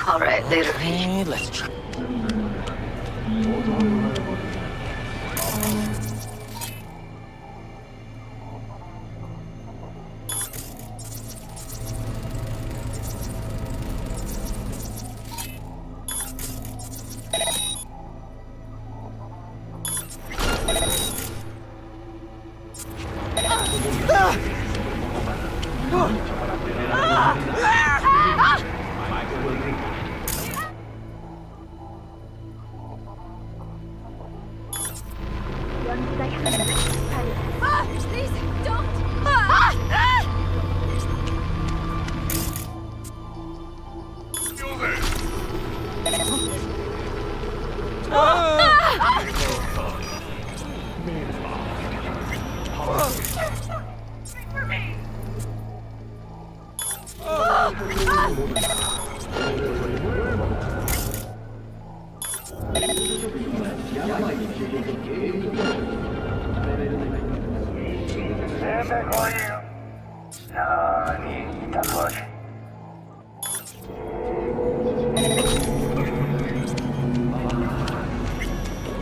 All right, later. Hey, let's try. Please, don't!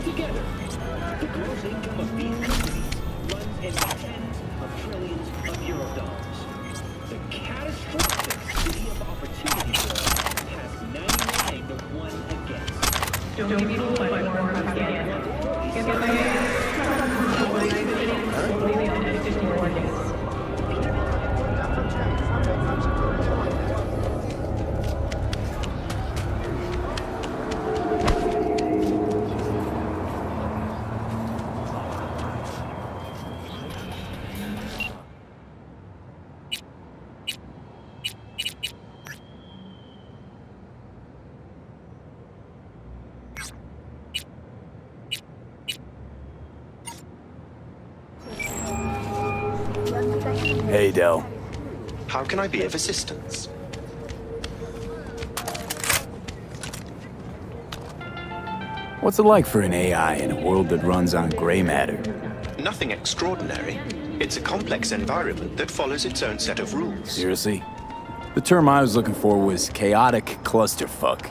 Together, the gross income of these companies runs in tens of trillions of euro dollars. The catastrophic city of opportunity zone has 99 to 1 against. Hey, Del. How can I be of assistance? What's it like for an AI in a world that runs on gray matter? Nothing extraordinary. It's a complex environment that follows its own set of rules. Seriously? The term I was looking for was chaotic clusterfuck.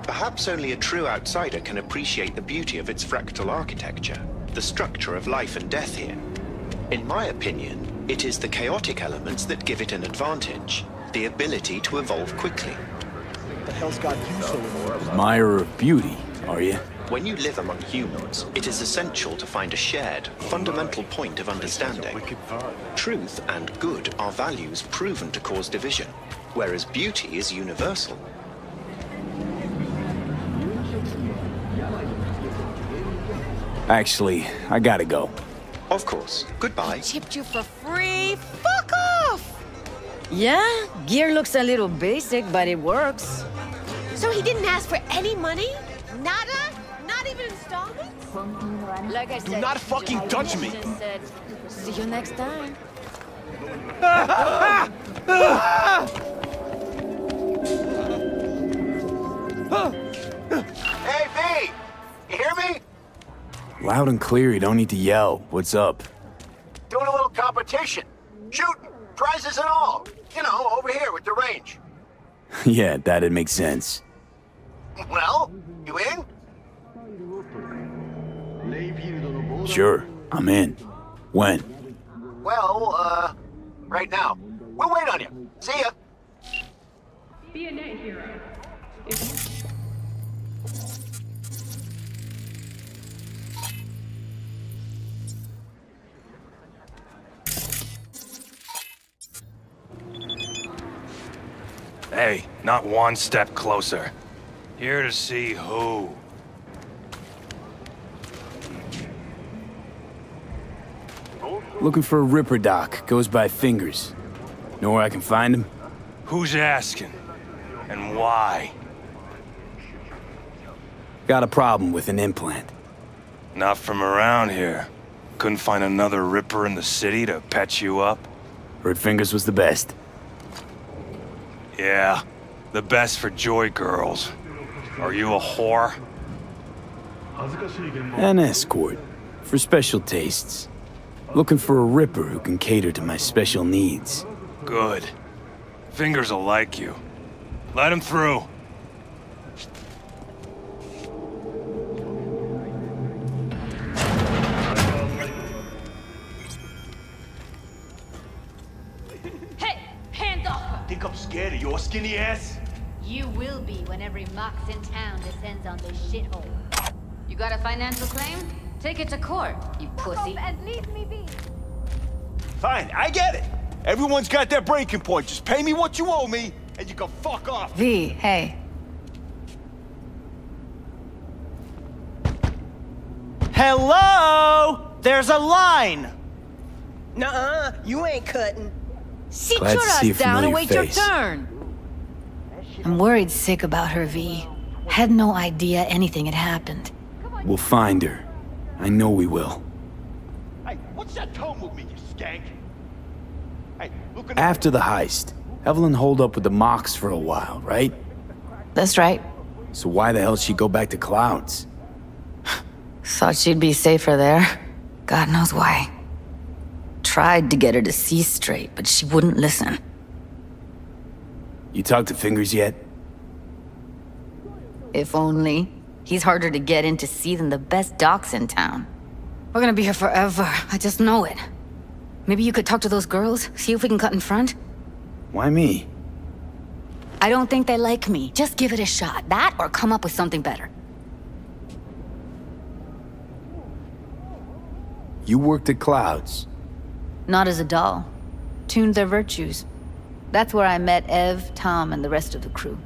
Perhaps only a true outsider can appreciate the beauty of its fractal architecture, the structure of life and death here. In my opinion, it is the chaotic elements that give it an advantage, the ability to evolve quickly. The hell's got you so for? Admirer of beauty, are you? When you live among humans, it is essential to find a shared, fundamental point of understanding. Truth and good are values proven to cause division, whereas beauty is universal. Actually, I gotta go. Of course. Goodbye. Tipped you for free? Fuck off! Yeah, gear looks a little basic, but it works. So he didn't ask for any money? Nada? Not even installments? Like I said, Do not fucking touch me! just said, see you next time. Hey, V! You hear me? Loud and clear, you don't need to yell. What's up? Doing a little competition. Shooting. Prizes and all. You know, over here with the range. Yeah, that'd make sense. Well, you in? Sure, I'm in. When? Well, right now. We'll wait on you. See ya. Be a net hero. Hey, not one step closer. Here to see who. Looking for a Ripper doc. Goes by Fingers. Know where I can find him? Who's asking? And why? Got a problem with an implant. Not from around here. Couldn't find another Ripper in the city to patch you up? Heard Fingers was the best. Yeah, the best for Joy girls. Are you a whore? An escort. For special tastes. Looking for a Ripper who can cater to my special needs. Good. Fingers will like you. Let him through. I'm scared of your skinny ass. You will be when every Mox in town descends on this shithole. You got a financial claim? Take it to court, you pussy. And leave me be. Fine, I get it. Everyone's got their breaking point. Just pay me what you owe me, and you can fuck off. V, hey. Hello? There's a line. Nuh-uh, you ain't cutting. Sit Glad your to see a ass down and familiar wait your face. turn. I'm worried sick about her, V. Had no idea anything had happened. We'll find her. I know we will. Hey, what's that tone with me, you skank? Hey, look at After the heist, Evelyn holed up with the Mox for a while, right? That's right. So why the hell she'd go back to Clouds? Thought she'd be safer there. God knows why. Tried to get her to see straight, but she wouldn't listen. You talked to Fingers yet? If only. He's harder to get in to see than the best docs in town. We're gonna be here forever. I just know it. Maybe you could talk to those girls, see if we can cut in front? Why me? I don't think they like me. Just give it a shot. That or come up with something better. You worked at Clouds. Not as a doll. Tuned their virtues. That's where I met Ev, Tom, and the rest of the crew.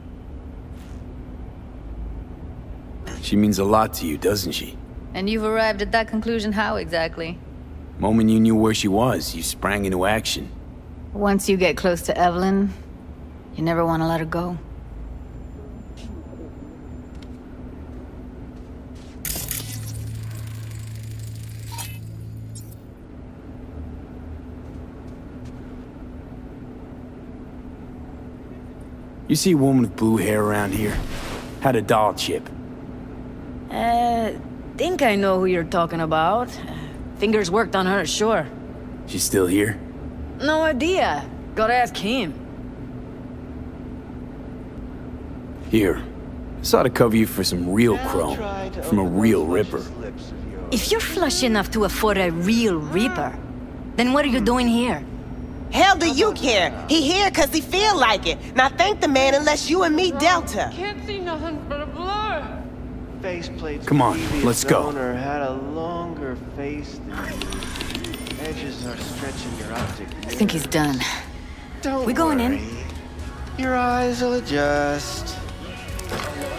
She means a lot to you, doesn't she? And you've arrived at that conclusion how exactly? Moment you knew where she was, you sprang into action. Once you get close to Evelyn, you never want to let her go. You see a woman with blue hair around here? Had a doll chip. Think I know who you're talking about. Fingers worked on her, sure. She's still here? No idea. Gotta ask him. Here. This ought to cover you for some real chrome. From a real Ripper. If you're flush enough to afford a real Reaper, then what are you doing here? Hell do you care? He here cause he feel like it. Now thank the man unless you and me Delta. Can't see nothing but a blur. Faceplate's Come on, previous let's go. owner had a longer face than you. Edges are stretching your optic nerve. I think he's done. Don't We going in? worry. Your eyes will adjust.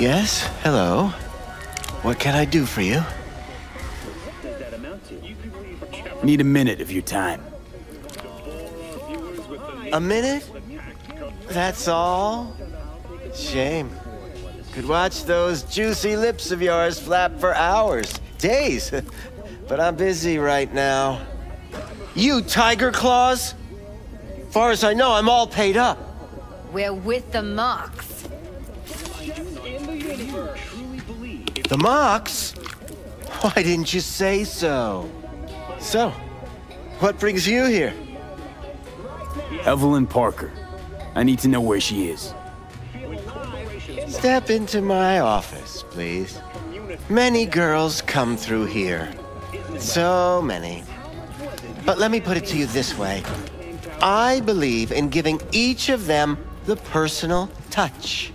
Yes, hello. What can I do for you? Need a minute of your time. A minute? That's all? Shame. Could watch those juicy lips of yours flap for hours, days. But I'm busy right now. You Tiger Claws? Far as I know, I'm all paid up. We're with the Mox. The Mox? Why didn't you say so? So, what brings you here? Evelyn Parker. I need to know where she is. Step into my office, please. Many girls come through here. So many. But let me put it to you this way. I believe in giving each of them the personal touch.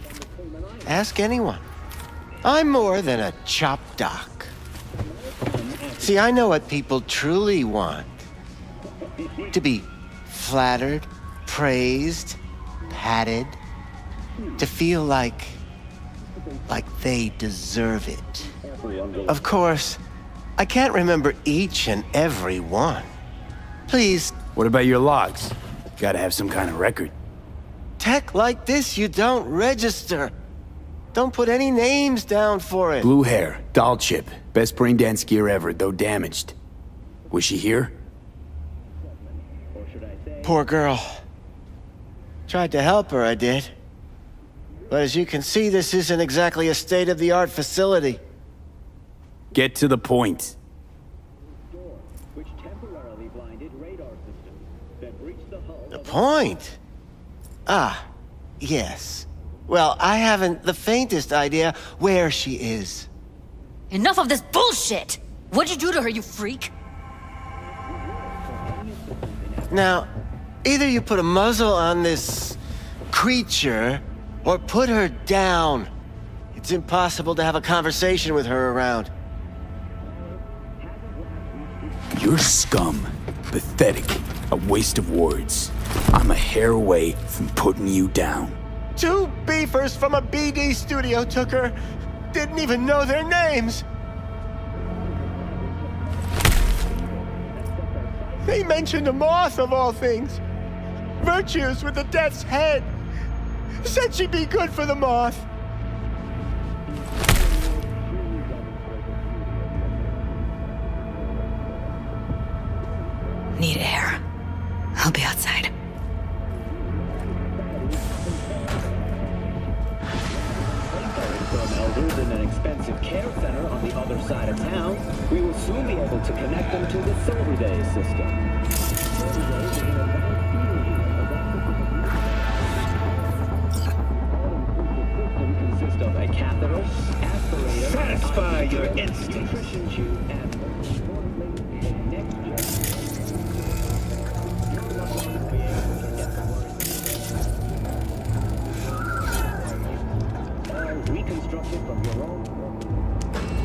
Ask anyone. I'm more than a chop doc. See, I know what people truly want. To be flattered, praised, patted. To feel like they deserve it. Of course, I can't remember each and every one. Please. What about your logs? Gotta have some kind of record. Tech like this, you don't register. Don't put any names down for it. Blue hair, doll chip. Best brain dance gear ever, though damaged. Was she here? Poor girl. Tried to help her, I did. But as you can see, this isn't exactly a state-of-the-art facility. Get to the point. The point? Ah, yes. Well, I haven't the faintest idea where she is. Enough of this bullshit! What'd you do to her, you freak? Now, either you put a muzzle on this creature or put her down. It's impossible to have a conversation with her around. You're scum. Pathetic. A waste of words. I'm a hair away from putting you down. 2 beefers from a BD studio took her. Didn't even know their names. They mentioned a moth of all things. Virtues with the death's head. Said she'd be good for the moth. Need air. I'll be outside. From elders in an expensive care center on the other side of town, we will soon be able to connect them to the Silver Days system. Consist of a catheter, aspirator, satisfy your instincts.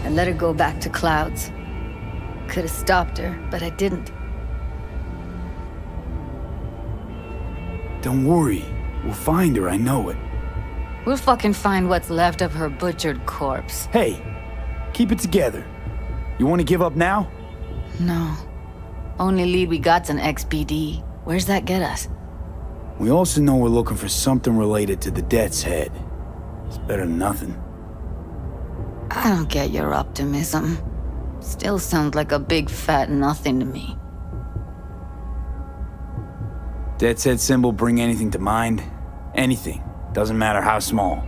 I let her go back to Clouds. Could have stopped her, but I didn't. Don't worry. We'll find her, I know it. We'll fucking find what's left of her butchered corpse. Hey, keep it together. You want to give up now? No. Only lead we got's an XBD. Where's that get us? We also know we're looking for something related to the Death's Head. It's better than nothing. I don't get your optimism. Still sounds like a big fat nothing to me. Death's Head symbol bring anything to mind? Anything. Doesn't matter how small.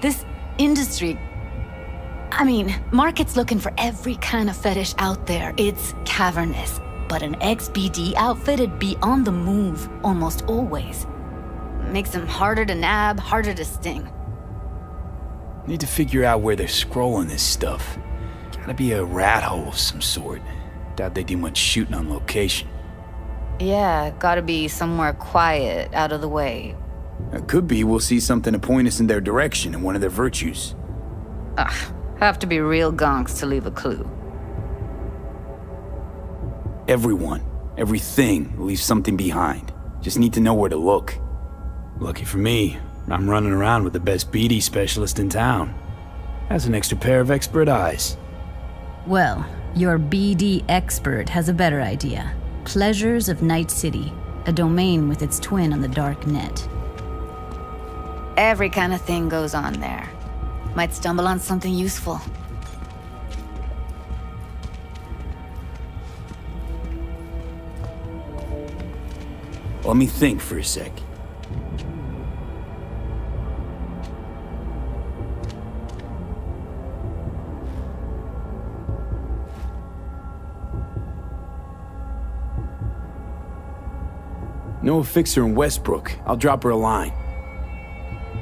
This industry... I mean, market's looking for every kind of fetish out there. It's cavernous. But an XBD outfit'd be on the move, almost always. Makes them harder to nab, harder to sting. Need to figure out where they're scrolling this stuff. Gotta be a rat hole of some sort. Doubt they do much shooting on location. Yeah, gotta be somewhere quiet, out of the way. It could be we'll see something to point us in their direction in one of their virtues. Have to be real gonks to leave a clue. Everyone, everything leaves something behind. Just need to know where to look. Lucky for me, I'm running around with the best BD specialist in town. Has an extra pair of expert eyes. Well, your BD expert has a better idea. Pleasures of Night City, a domain with its twin on the dark net. Every kind of thing goes on there. Might stumble on something useful. Let me think for a sec. Know a fixer in Westbrook. I'll drop her a line.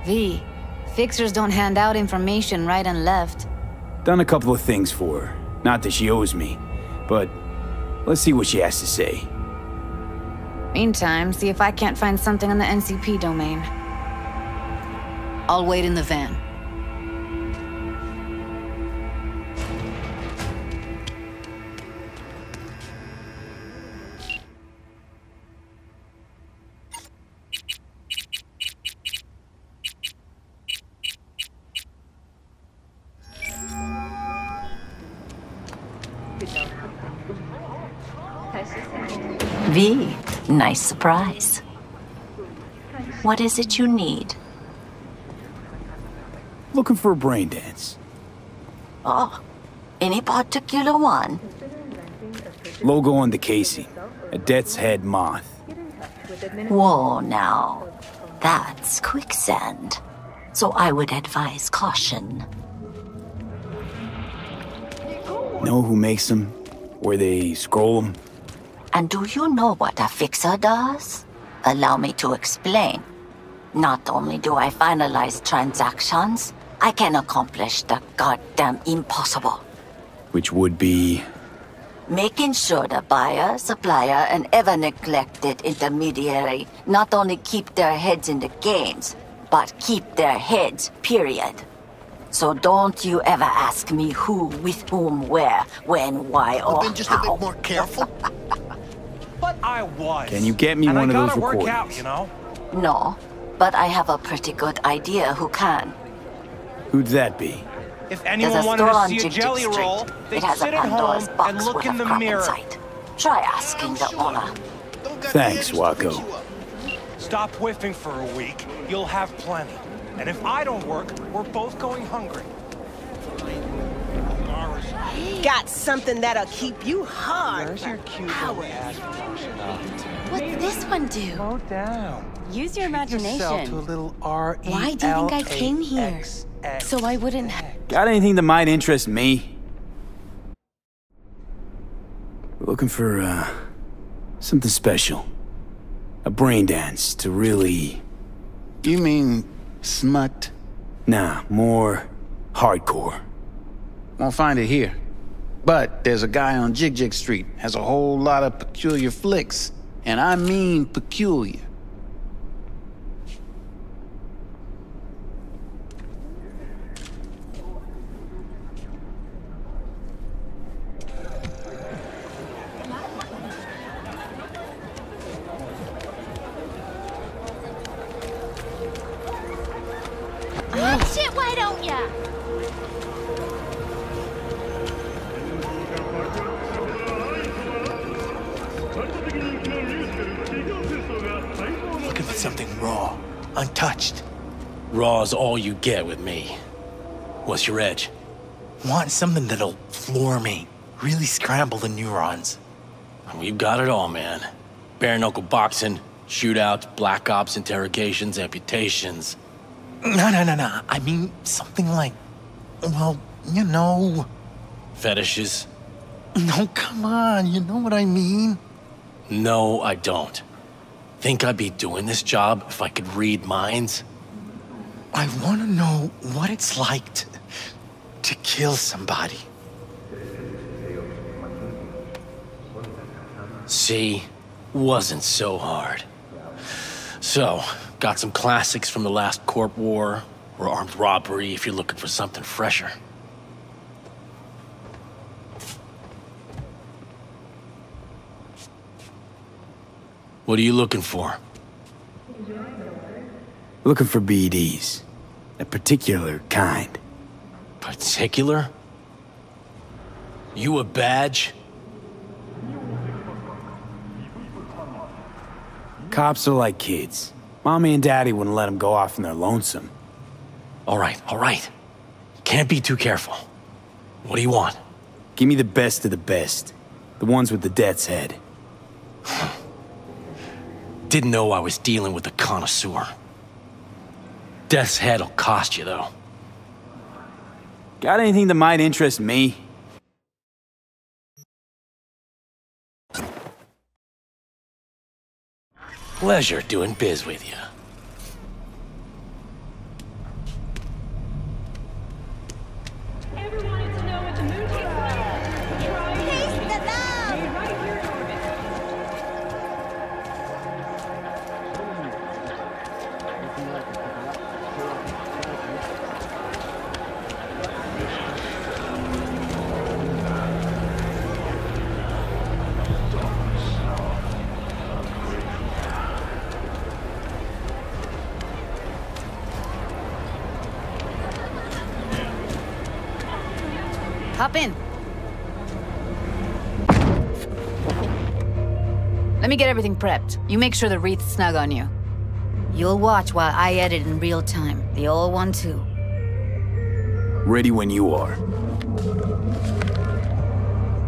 V, fixers don't hand out information right and left. Done a couple of things for her. Not that she owes me, but let's see what she has to say. Meantime, see if I can't find something on the NCP domain. I'll wait in the van. V, nice surprise. What is it you need? Looking for a brain dance. Oh, any particular one? Logo on the casing. A Death's Head moth. Whoa, now. That's quicksand. So I would advise caution. Know who makes them? Where they scroll them? And do you know what a fixer does? Allow me to explain. Not only do I finalize transactions, I can accomplish the goddamn impossible. Which would be... Making sure the buyer, supplier, and ever-neglected intermediary not only keep their heads in the games, but keep their heads, period. So don't you ever ask me who, with whom, where, when, why, or Then just how. a bit more careful. But I was. Can you get me one of those recordings? Work out, you know? No, but I have a pretty good idea who can. Who'd that be? If There's anyone a wanted store to on see a Jig jelly Street. roll, they'd It has a sit at Pandora's home box and look with in a the crop mirror. inside. Try asking the owner. Thanks, Wako. Stop whiffing for a week. You'll have plenty. And if I don't work, we're both going hungry. Got something that'll keep you hard. Where's your cute little ass promotion? What's this one do? Slow down. Use your Yourself imagination. to a little R-E-L-A-X. Why do you think I came here? So I wouldn't... Got anything that might interest me? We're looking for, something special. A brain dance to really... You mean smut? Nah, more hardcore. Won't find it here. But there's a guy on Jig Street, has a whole lot of peculiar flicks. And I mean peculiar. Oh, shit, why don't ya? Looking for something raw, untouched. Raw's all you get with me. What's your edge? Want something that'll floor me, really scramble the neurons. We've got it all, man. Bare knuckle boxing, shootouts, black ops, interrogations, amputations. No. I mean something like, well, you know. Fetishes? No, come on, you know what I mean? No, I don't. Think I'd be doing this job if I could read minds? I want to know what it's like to kill somebody. See? Wasn't so hard. So, got some classics from the last Corp War, or armed robbery if you're looking for something fresher. What are you looking for? Looking for BDs. A particular kind. Particular? You a badge? Cops are like kids. Mommy and Daddy wouldn't let them go off in their lonesome. All right. Can't be too careful. What do you want? Give me the best of the best. The ones with the death's head. Didn't know I was dealing with a connoisseur. Death's head'll cost you, though. Got anything that might interest me? Pleasure doing biz with you. Hop in. Let me get everything prepped. You make sure the wreath's snug on you. You'll watch while I edit in real time. The old one, too. Ready when you are.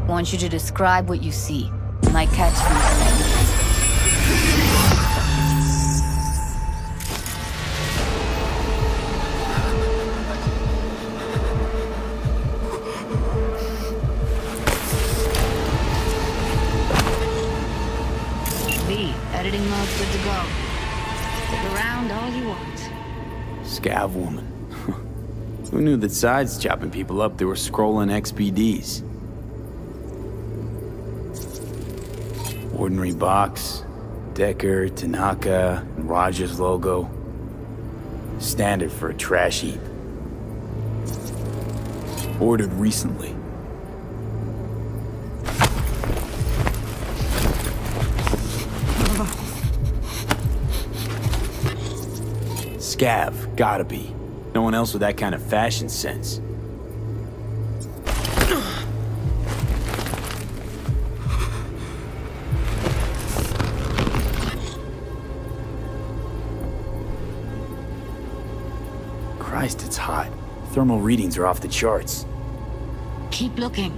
Want you to describe what you see. My catchphrase. Editing mode's good to go. Stick around all you want. Scav woman. Who knew that besides chopping people up, they were scrolling XBDs? Ordinary box, Decker, Tanaka, and Rogers logo. Standard for a trash heap. Ordered recently. Scav, gotta be. No one else with that kind of fashion sense. Christ, it's hot. Thermal readings are off the charts. Keep looking.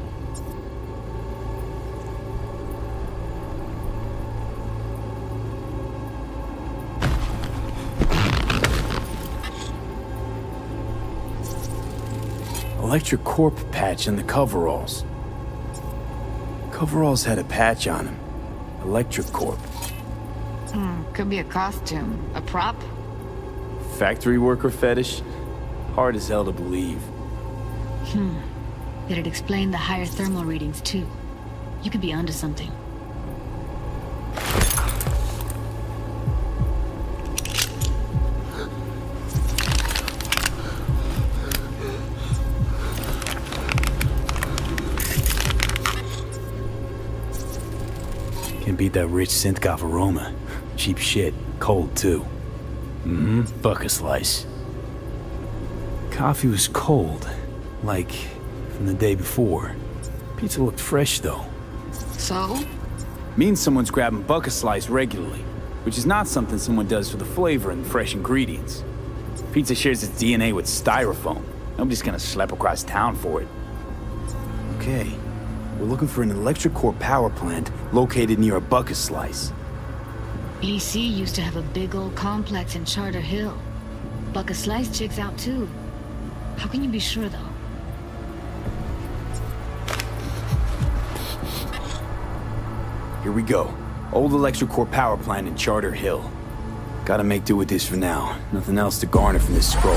Electric Corp patch on the coveralls. Coveralls had a patch on them. Electric Corp. Could be a costume. A prop? Factory worker fetish? Hard as hell to believe. It'd explain the higher thermal readings, too. You could be onto something. Can't beat that rich Synthkov aroma. Cheap shit. Cold, too. Buck a slice. Coffee was cold. Like, from the day before. Pizza looked fresh, though. So? Means someone's grabbing buck a slice regularly. Which is not something someone does for the flavor and fresh ingredients. Pizza shares its DNA with styrofoam. Nobody's gonna schlep across town for it. Okay. We're looking for an electric core power plant located near a buck a slice. EC used to have a big old complex in Charter Hill. Buck a slice checks out, too. How can you be sure, though? Here we go. Old electric core power plant in Charter Hill. Gotta make do with this for now. Nothing else to garner from this scroll.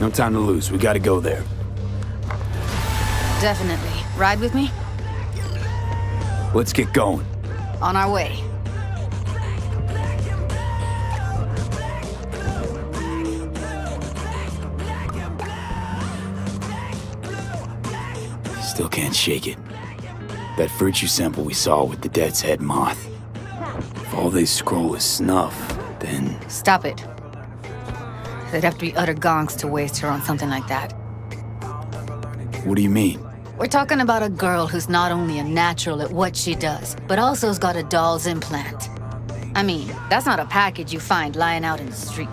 No time to lose. We gotta go there. Definitely. Ride with me? Let's get going. On our way. Still can't shake it. That virtue sample we saw with the Death's Head moth. If all they scroll is snuff, then... Stop it. They'd have to be utter gonks to waste her on something like that. What do you mean? We're talking about a girl who's not only a natural at what she does, but also has got a doll's implant. I mean, that's not a package you find lying out in the street.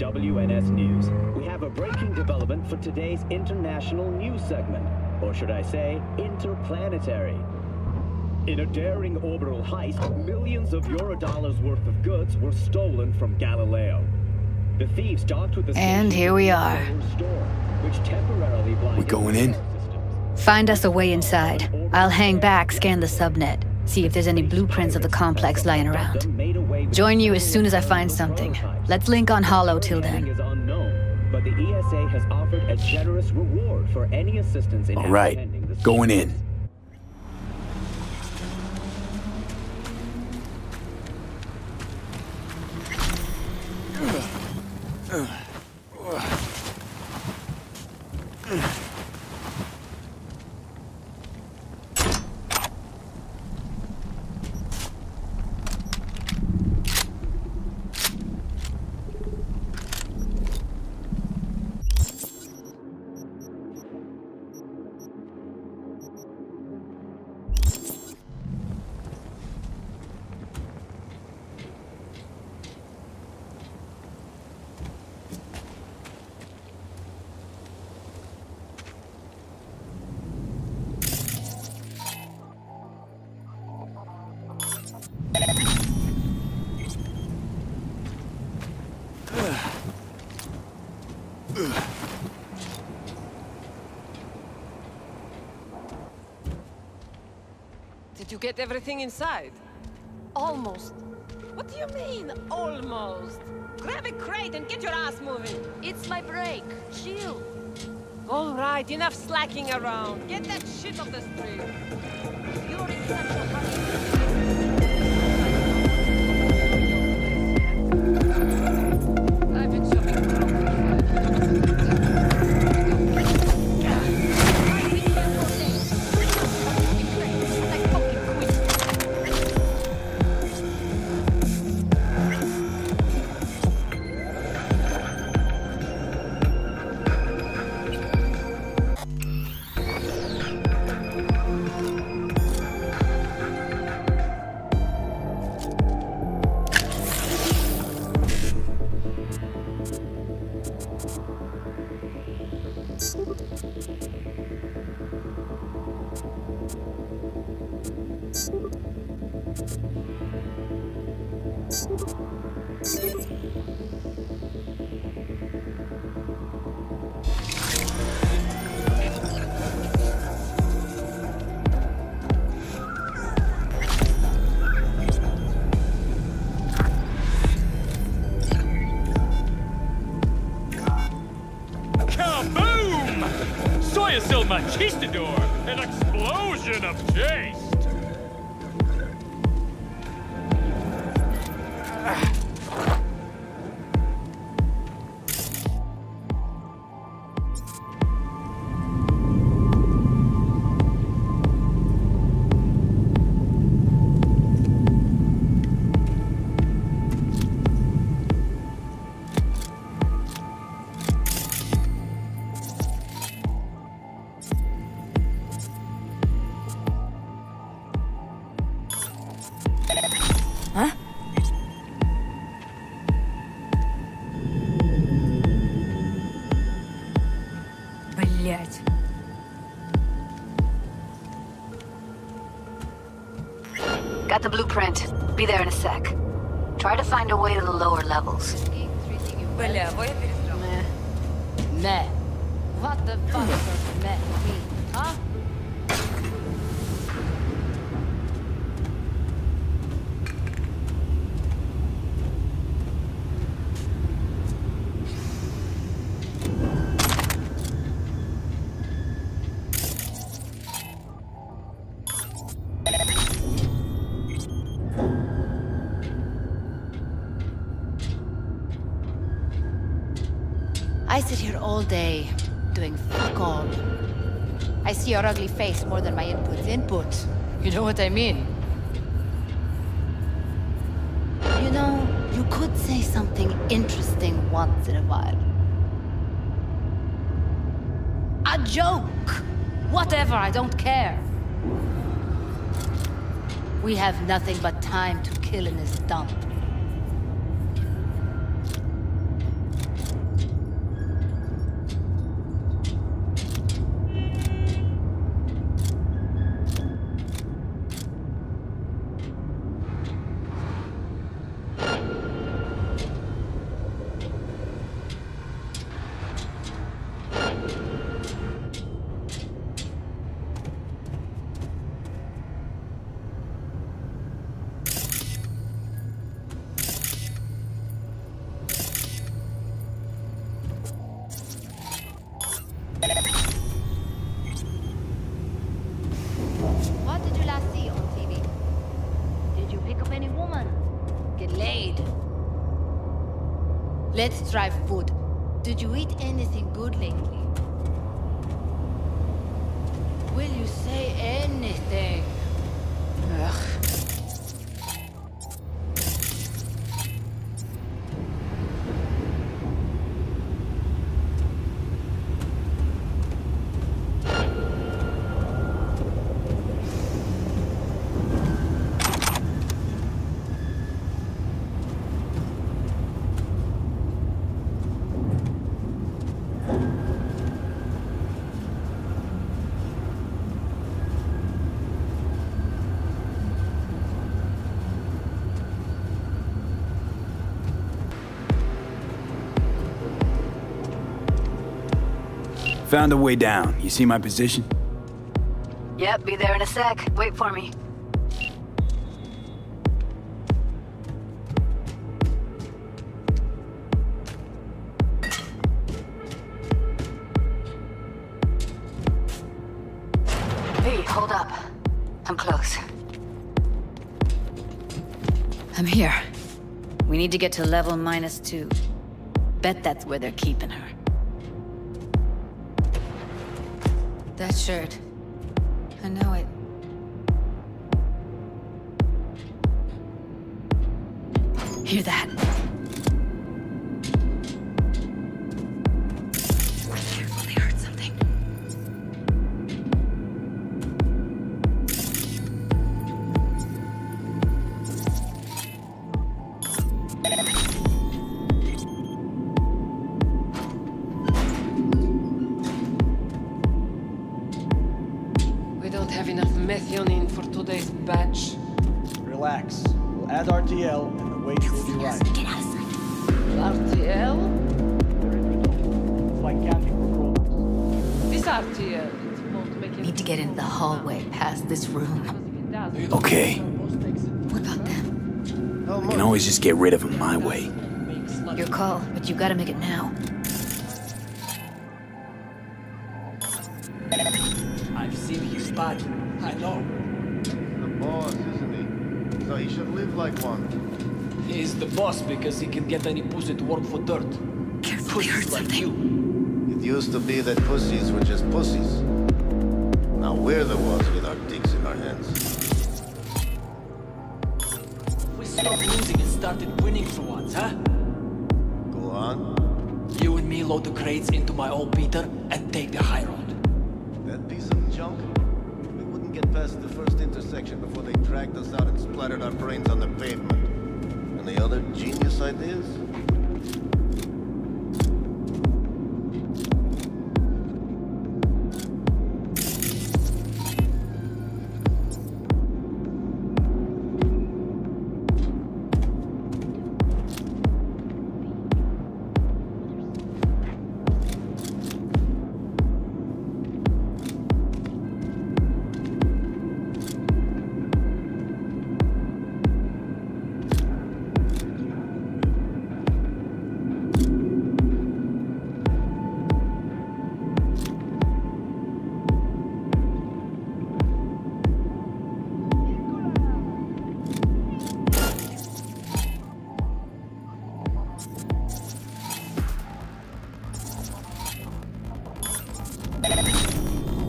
WNS News. We have a breaking development for today's international news segment, or should I say, interplanetary. In a daring orbital heist, millions of Eurodollars worth of goods were stolen from Galileo. The thieves docked with the and here we are. Store, which temporarily we going in? Find us a way inside. I'll hang back, scan the subnet, see if there's any blueprints of the complex lying around. Join you as soon as I find something. Let's link on Hollow till then. But the ESA has offered a generous reward for any assistance in all right, going in. Did you get everything inside? Almost. What do you mean, almost? Grab a crate and get your ass moving. It's my break. Chill. All right, enough slacking around. Get that shit off the street. You're in such a hurry. I've been shopping Soy el Machistador! An explosion of taste! Блять. Got the blueprint. Be there in a sec. Try to find a way to the lower levels. Бля, voy a перестроить. Meh. What the fuck does meh mean, huh? I sit here all day, doing fuck all. I see your ugly face more than my input's input. You know what I mean? You know, you could say something interesting once in a while. A joke! Whatever, I don't care. We have nothing but time to kill in this dump. What did you last see on TV? Did you pick up any woman? Get laid? Let's try food. Did you eat anything good lately? Will you say anything? Ugh. Found a way down. You see my position? Yep, be there in a sec. Wait for me. I'm close. I'm here. We need to get to level -2. Bet that's where they're keeping her. That shirt. I know it. Hear that? Careful, they heard something. We don't have enough methionine for today's batch. Relax. We'll add RTL and the weight will be right. Get out of sight. RTL? It's like camping for grown-ups. This RTL, it won't make it. Need to get into the hallway past this room. Okay. What about them? I can always just get rid of them my way. Your call, but you gotta make it now. I've seen his body. I know. The boss, isn't he? So he should live like one. He's the boss because he can get any pussy to work for dirt. Careful, you heard something. It used to be that pussies were just pussies. Now we're the ones with our dicks in our hands. We stopped losing and started winning for once, huh? Go on. You and me load the crates into my old beater and take the high road. That piece of junk? We wouldn't get past the first intersection before they dragged us out and splattered our brains on the pavement. Any other genius ideas?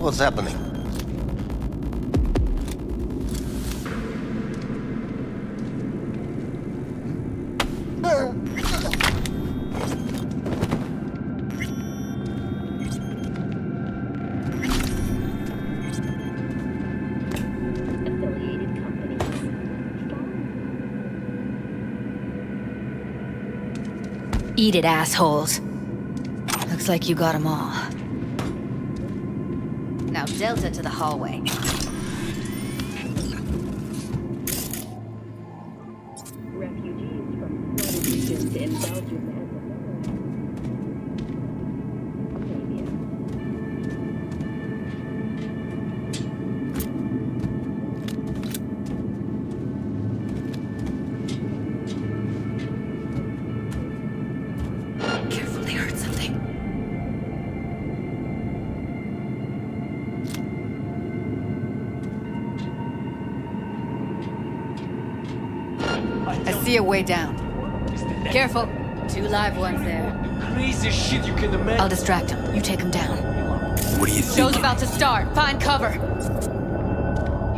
What's happening? Eat it, assholes. Looks like you got them all. Now Delta to the hallway. Refugees from flooded regions in Belgium and Careful, they heard something. I see a way down. Careful. 2 live ones there. Crazy shit you can imagine. I'll distract him. You take him down. What do you Show's think? about to start. Find cover.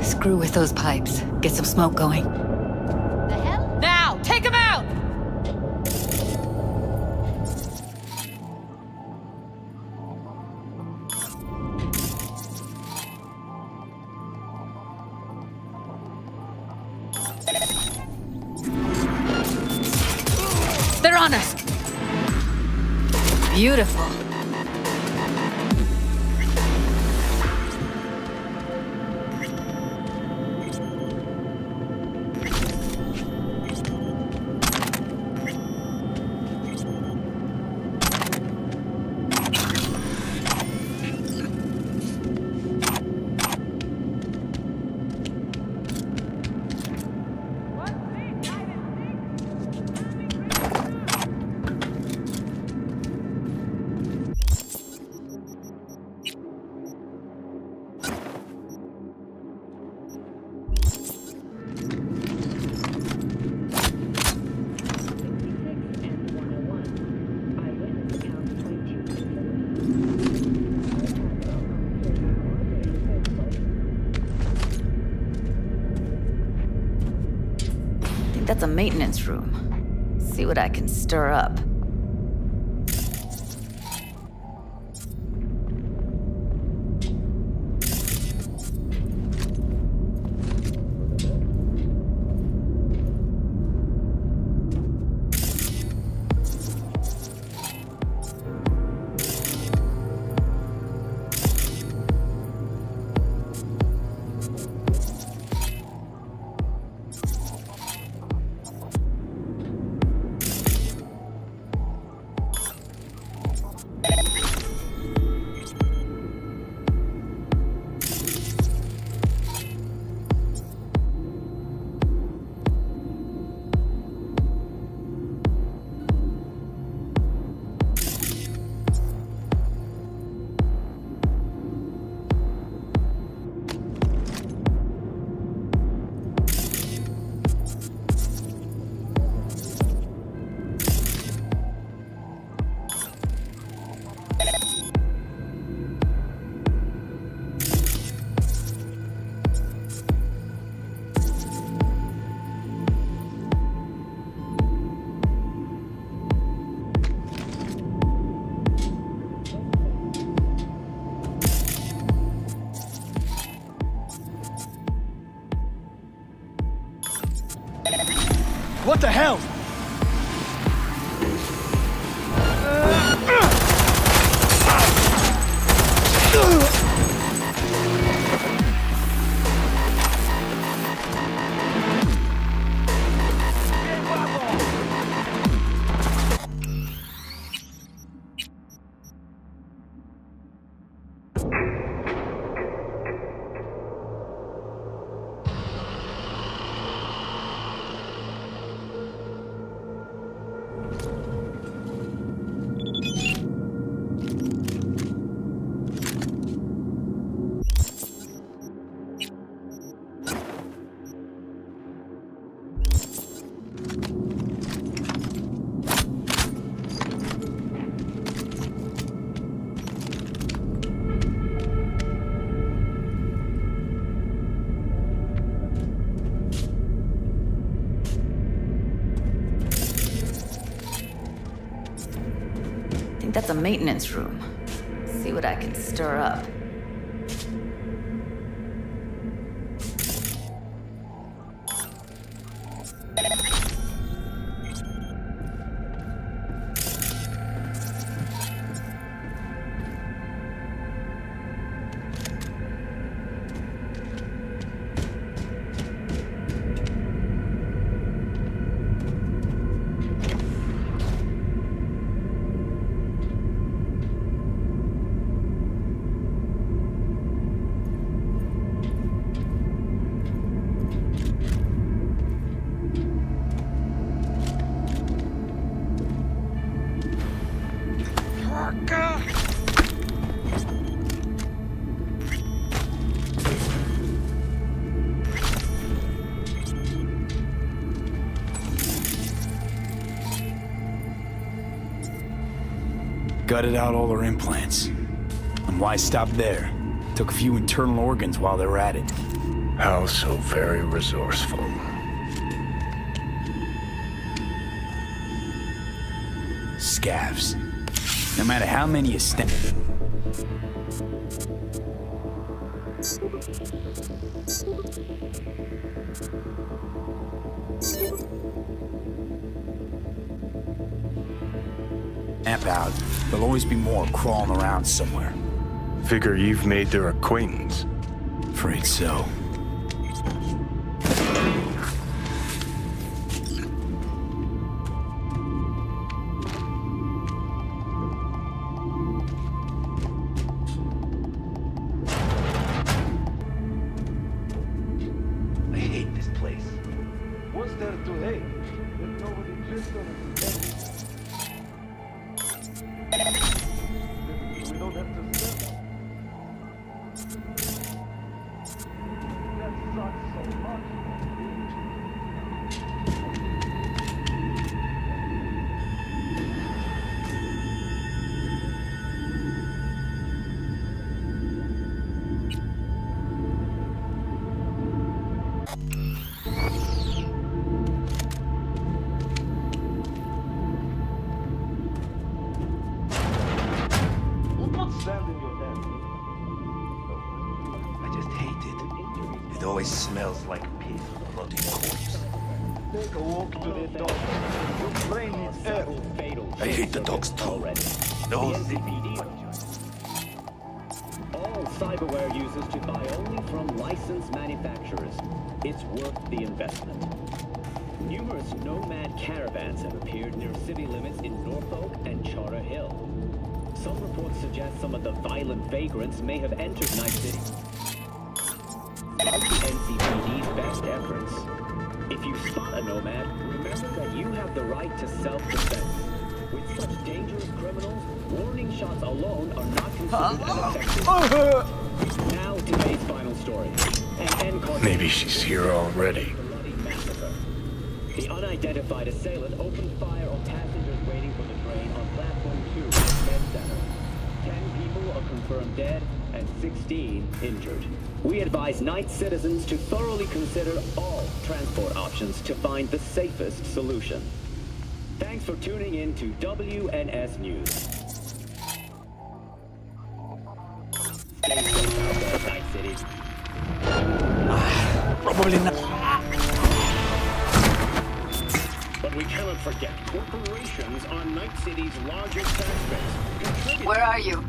Screw with those pipes. Get some smoke going. The hell? Now! Take him out! They're on us! Beautiful. think that's a maintenance room. See what I can stir up. What the hell? That's a maintenance room. See what I can stir up. Gutted out all her implants. And why stop there? Took a few internal organs while they were at it. How so very resourceful. Scavs. No matter how many you stem. Amp out. There'll always be more crawling around somewhere. Figure you've made their acquaintance. Afraid so. I hate this place. What's there to hate? There's nobody just on it. We don't have to sell. That sucks so much. Take a walk to the dog. Your brain needs air. I hate the dogs too. No. All cyberware users to buy only from licensed manufacturers. It's worth the investment. Numerous nomad caravans have appeared near city limits in Norfolk and Charter Hill. Some reports suggest some of the violent vagrants may have entered Night City. NCPD's best efforts. If you spot a nomad, remember that you have the right to self-defense. With such dangerous criminals, warning shots alone are not considered an effective. Now today's final story. Maybe she's here already. The unidentified assailant opened fire on passengers waiting for the train on platform 2 at Med Center. 10 people are confirmed dead and 16 injured. We advise Night citizens to thoroughly consider all transport options to find the safest solution. Thanks for tuning in to WNS News. Stay safe out there, Night City. Probably not. But we cannot forget, corporations are Night City's largest tax base. Where are you?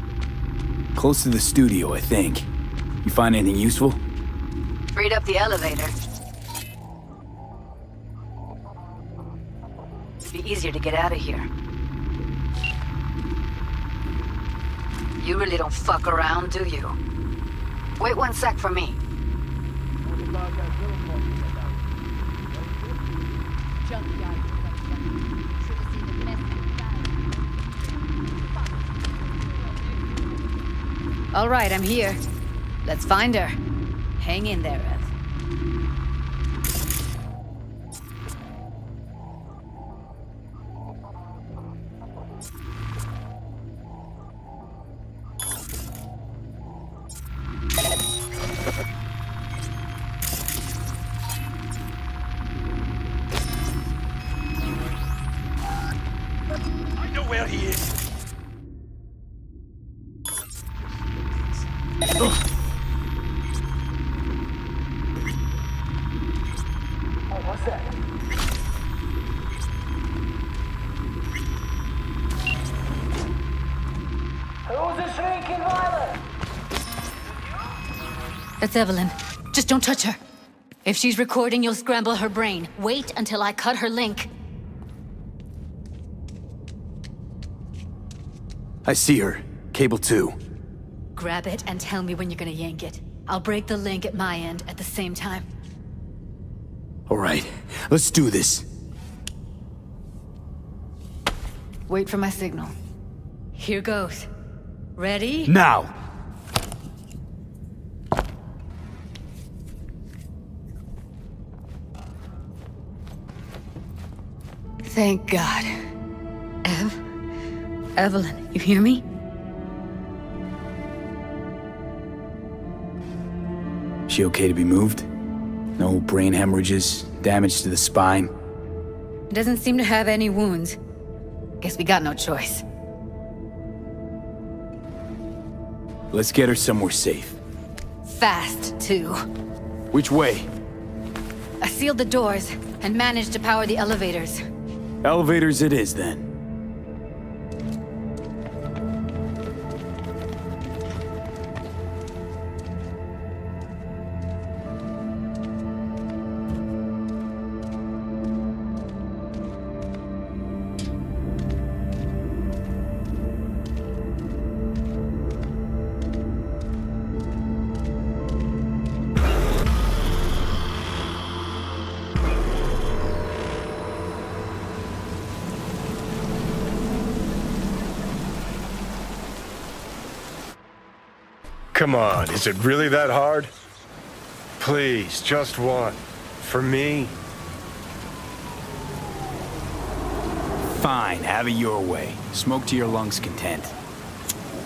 Close to the studio, I think. You find anything useful? Freed up the elevator. Be easier to get out of here. You really don't fuck around, do you? Wait 1 sec for me. All right, I'm here. Let's find her. Hang in there, Ev. I know where he is. What's that? Who's the shrieking violet? That's Evelyn. Just don't touch her. If she's recording, you'll scramble her brain. Wait until I cut her link. I see her. Cable 2. Grab it and tell me when you're gonna yank it. I'll break the link at my end at the same time. All right, let's do this. Wait for my signal. Here goes. Ready? Now! Thank God. Evelyn, you hear me? She okay to be moved? No brain hemorrhages, damage to the spine? Doesn't seem to have any wounds. Guess we got no choice. Let's get her somewhere safe. Fast, too. Which way? I sealed the doors and managed to power the elevators. Elevators it is, then. Come on, is it really that hard? Please, just one. For me? Fine, have it your way. Smoke to your lungs' content.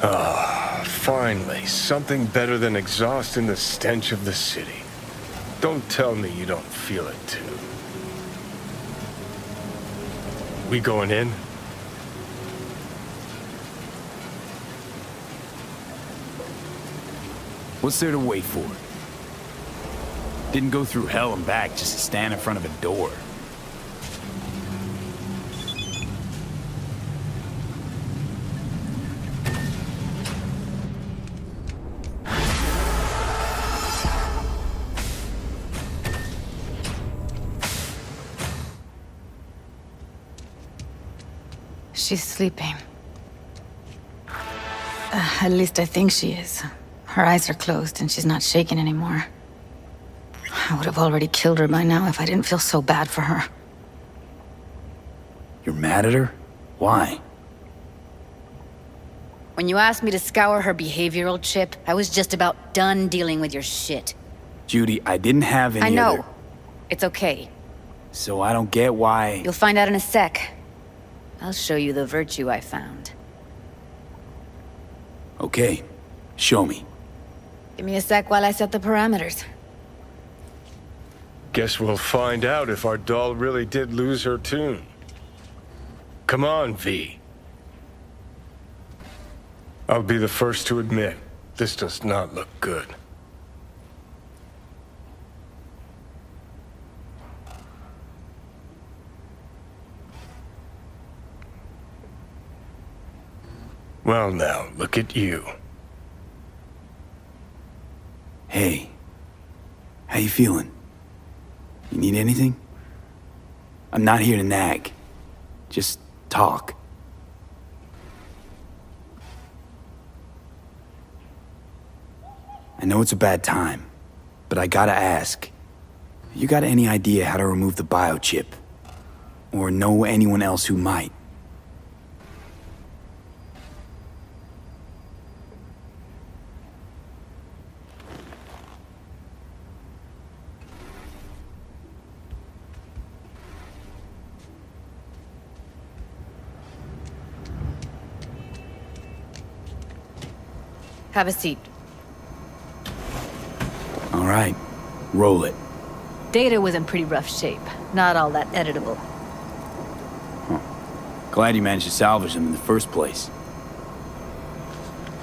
Ah, finally, something better than exhaust in the stench of the city. Don't tell me you don't feel it too. We going in? What's there to wait for? Didn't go through hell and back just to stand in front of a door. She's sleeping. At least I think she is. Her eyes are closed and she's not shaking anymore. I would have already killed her by now if I didn't feel so bad for her. You're mad at her? Why? When you asked me to scour her behavioral chip, I was just about done dealing with your shit. Judy, I didn't have any I know. other... It's okay. So I don't get why... You'll find out in a sec. I'll show you the virtue I found. Okay. Show me. Give me a sec while I set the parameters. Guess we'll find out if our doll really did lose her tune. Come on, V. I'll be the first to admit, this does not look good. Well now, look at you. Hey. How you feeling? You need anything? I'm not here to nag. Just talk. I know it's a bad time, but I gotta ask. You got any idea how to remove the biochip? Or know anyone else who might? Have a seat. All right. Roll it. Data was in pretty rough shape. Not all that editable. Huh. Glad you managed to salvage them in the first place.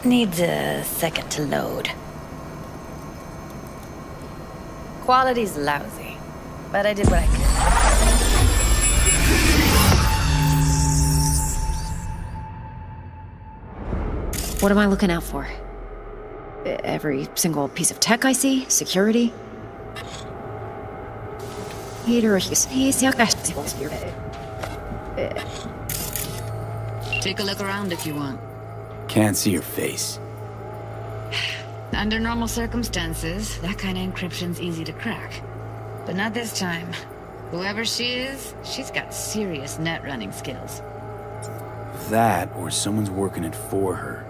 Needs a second to load. Quality's lousy, but I did what I could. What am I looking out for? Every single piece of tech I see? Security? Take a look around if you want. Can't see your face. Under normal circumstances, that kind of encryption's easy to crack. But not this time. Whoever she is, she's got serious net running skills. That, or someone's working it for her.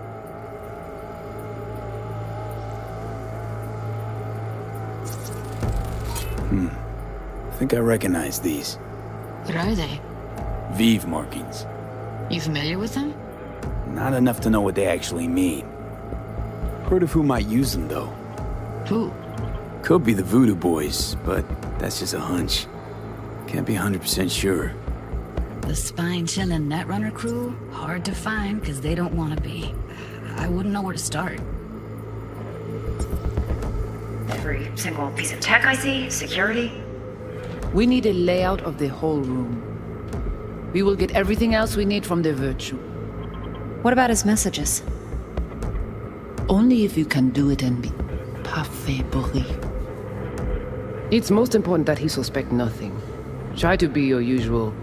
I think I recognize these. What are they? Vive markings. You familiar with them? Not enough to know what they actually mean. Heard of who might use them, though. Who? Could be the Voodoo Boys, but that's just a hunch. Can't be 100% sure. The spine-chilling Netrunner crew? Hard to find, because they don't want to be. I wouldn't know where to start. Every single piece of tech I see? Security? We need a layout of the whole room. We will get everything else we need from the Virtue. What about his messages? Only if you can do it and be parfait bourré. It's most important that he suspect nothing. Try to be your usual,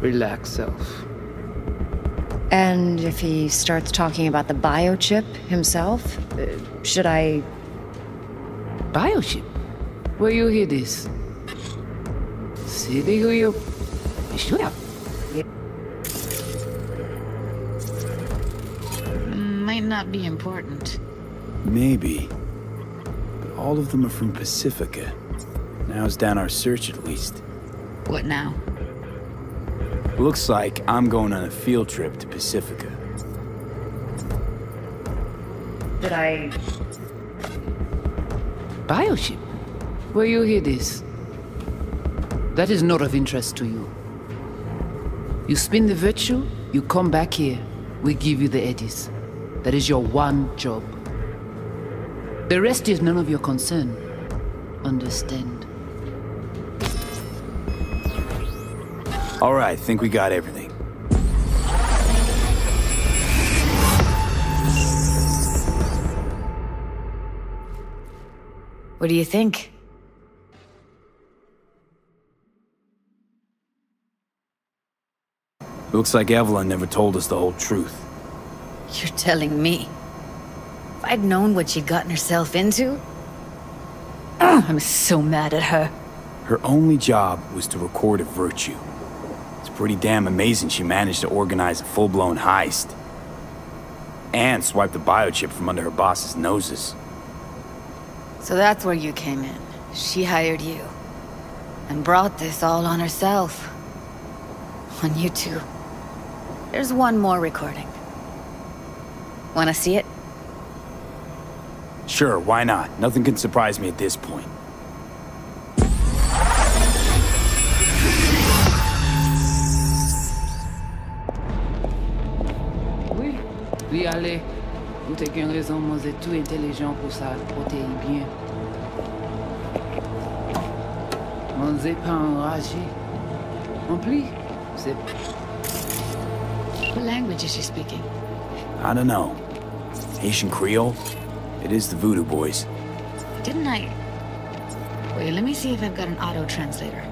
relaxed self. And if he starts talking about the biochip himself, should I... Biochip? Where you hear this? See who you... Should have. Might not be important. Maybe. But all of them are from Pacifica. Now's down our search at least. What now? Looks like I'm going on a field trip to Pacifica. Did I... Biochip? Where you hear this? That is not of interest to you. You spin the Virtue, you come back here. We give you the eddies. That is your one job. The rest is none of your concern. understand. All right, think we got everything. What do you think? Looks like Evelyn never told us the whole truth. You're telling me? If I'd known what she'd gotten herself into? I'm so mad at her. Her only job was to record a virtue. It's pretty damn amazing she managed to organize a full-blown heist. And swipe the biochip from under her boss's noses. So that's where you came in. She hired you. And brought this all on herself. On you two. There's one more recording. Wanna see it? Sure, why not? Nothing can surprise me at this point. Oui, oui, allez. Vous avez une raison, moi, c'est tout intelligent pour ça, protéger bien. On n'est pas enragé. En plus, c'est... What language is she speaking? I don't know. Haitian Creole? It is the Voodoo Boys. Didn't I... Wait, let me see if I've got an auto-translator.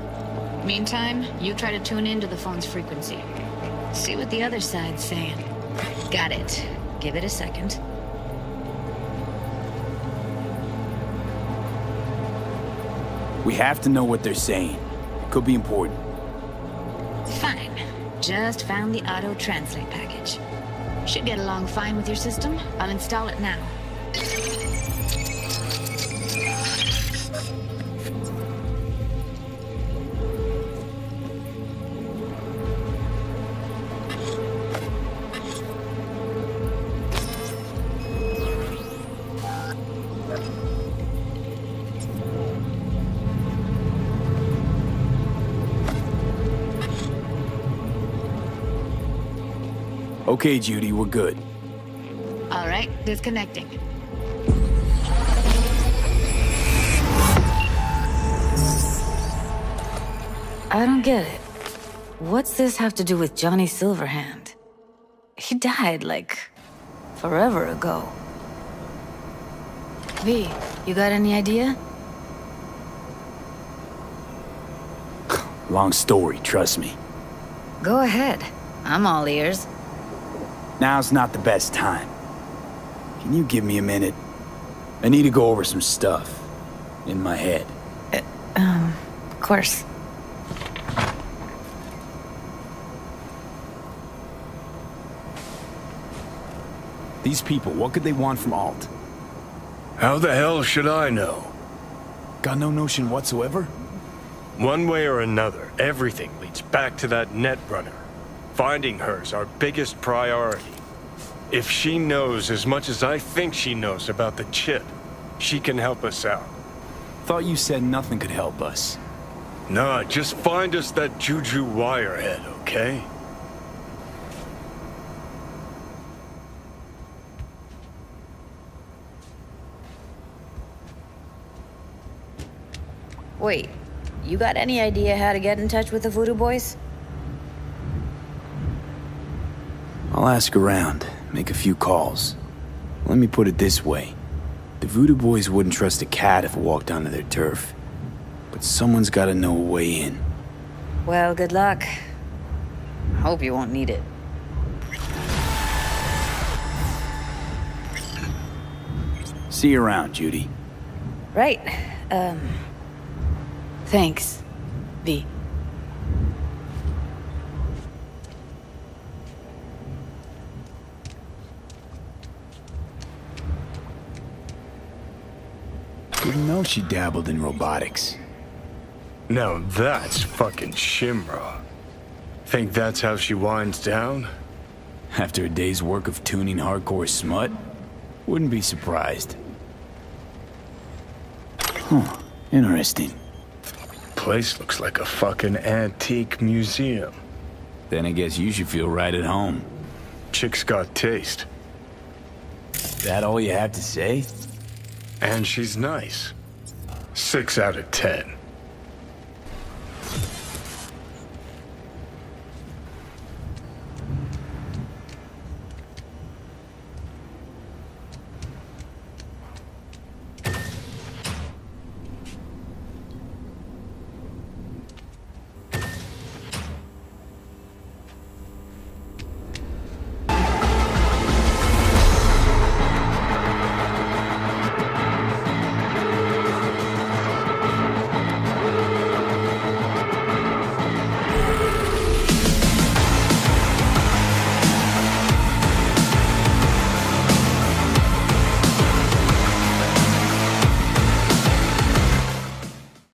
Meantime, you try to tune into the phone's frequency. See what the other side's saying. Got it. Give it a second. We have to know what they're saying. It could be important. Fine. Just found the auto-translate package. Should get along fine with your system. I'll install it now. Okay, Judy, we're good. All right, disconnecting. I don't get it. What's this have to do with Johnny Silverhand? He died, like, forever ago. V, you got any idea? Long story, trust me. Go ahead. I'm all ears. Now's not the best time. Can you give me a minute? I need to go over some stuff. In my head. Of course. These people, what could they want from Alt? How the hell should I know? Got no notion whatsoever? One way or another, everything leads back to that Netrunner. Finding her's our biggest priority. If she knows as much as I think she knows about the chip, she can help us out. Thought you said nothing could help us. Nah, just find us that Juju Wirehead, okay? Wait, you got any idea how to get in touch with the Voodoo Boys? I'll ask around, make a few calls. Let me put it this way. The Voodoo Boys wouldn't trust a cat if it walked onto their turf. But someone's gotta know a way in. Well, good luck. Hope you won't need it. See you around, Judy. Right. Thanks, V. Didn't know she dabbled in robotics. Now that's fucking Shimra. Think that's how she winds down? After a day's work of tuning hardcore smut? Wouldn't be surprised. Huh, interesting. Place looks like a fucking antique museum. Then I guess you should feel right at home. Chick's got taste. That all you have to say? And she's nice. 6 out of 10.